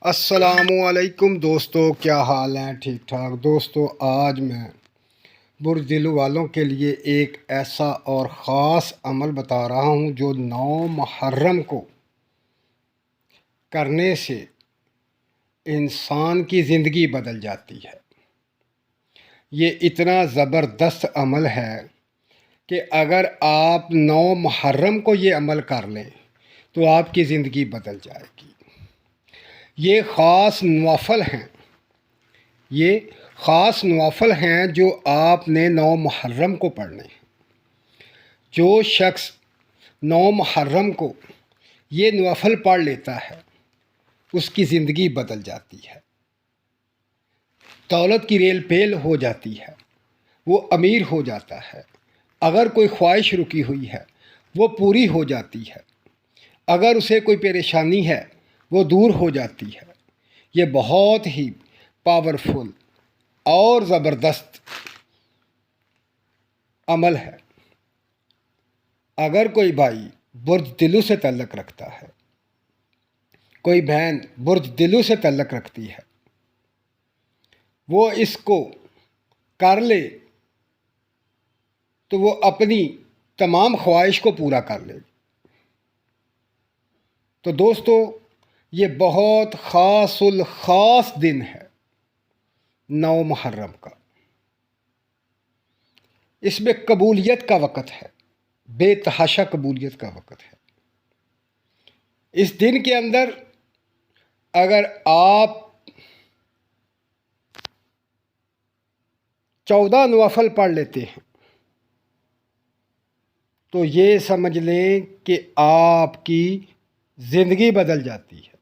السلام علیکم دوستو، کیا حال ہیں؟ ٹھیک ٹھاک دوستو، آج میں برج دل والوں کے لیے ایک ایسا اور خاص عمل بتا رہا ہوں جو 9 محرم کو کرنے سے انسان کی زندگی بدل جاتی ہے۔ یہ اتنا زبردست عمل ہے کہ اگر آپ 9 محرم کو یہ عمل کر لیں تو آپ کی زندگی بدل جائے گی۔ یہ خاص نوافل ہیں جو آپ نے 9 محرم کو پڑھنے ہیں۔ جو شخص 9 محرم کو یہ نوافل پڑھ لیتا ہے اس کی زندگی بدل جاتی ہے، دولت کی ریل پیل ہو جاتی ہے، وہ امیر ہو جاتا ہے۔ اگر کوئی خواہش رکی ہوئی ہے وہ پوری ہو جاتی ہے، اگر اسے کوئی پریشانی ہے وہ دور ہو جاتی ہے۔ یہ بہت ہی پاورفل اور زبردست عمل ہے۔ اگر کوئی بھائی برج دلو سے تعلق رکھتا ہے، کوئی بہن برج دلو سے تعلق رکھتی ہے، وہ اس کو کر لے تو وہ اپنی تمام خواہش کو پورا کر لے۔ تو دوستو، یہ بہت خاص دن ہے 9 محرم کا۔ اس میں قبولیت کا وقت ہے، بے تحاشا قبولیت کا وقت ہے۔ اس دن کے اندر اگر آپ 14 نوافل پڑھ لیتے ہیں تو یہ سمجھ لیں کہ آپ کی زندگی بدل جاتی ہے۔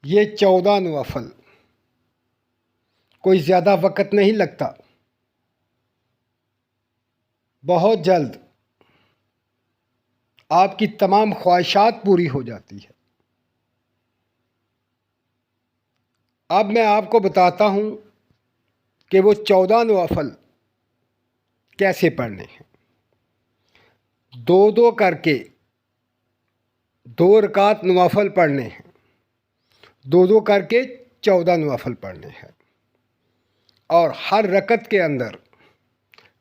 یہ 14 نوافل کوئی زیادہ وقت نہیں لگتا، بہت جلد آپ کی تمام خواہشات پوری ہو جاتی ہے۔ اب میں آپ کو بتاتا ہوں کہ وہ 14 نوافل کیسے پڑھنے ہیں۔ 2 کر کے 2 رکعت نوافل پڑھنے ہیں، 2 کر کے 14 نوافل پڑھنے ہیں، اور ہر رکعت کے اندر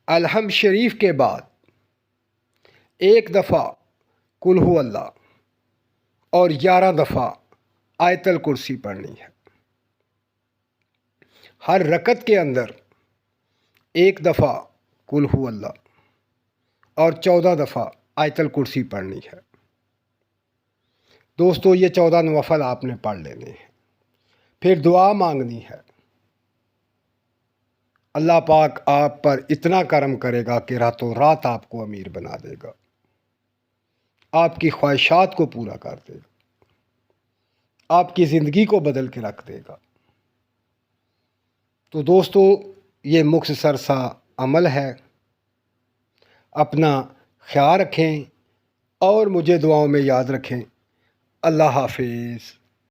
الحمد شریف کے بعد 1 دفعہ قل ہو اللہ اور 11 دفعہ آیت الکرسی پڑھنی ہے۔ ہر رکعت کے اندر 1 دفعہ قل ہو اللہ اور 14 دفعہ آیت الکرسی پڑھنی ہے۔ دوستو، یہ 14 نوافل آپ نے پڑھ لینے ہیں، پھر دعا مانگنی ہے۔ اللہ پاک آپ پر اتنا کرم کرے گا کہ راتوں رات آپ کو امیر بنا دے گا، آپ کی خواہشات کو پورا کر دے گا، آپ کی زندگی کو بدل کے رکھ دے گا۔ تو دوستو، یہ مختصر سا عمل ہے۔ اپنا خیال رکھیں اور مجھے دعاؤں میں یاد رکھیں۔ اللہ حافظ۔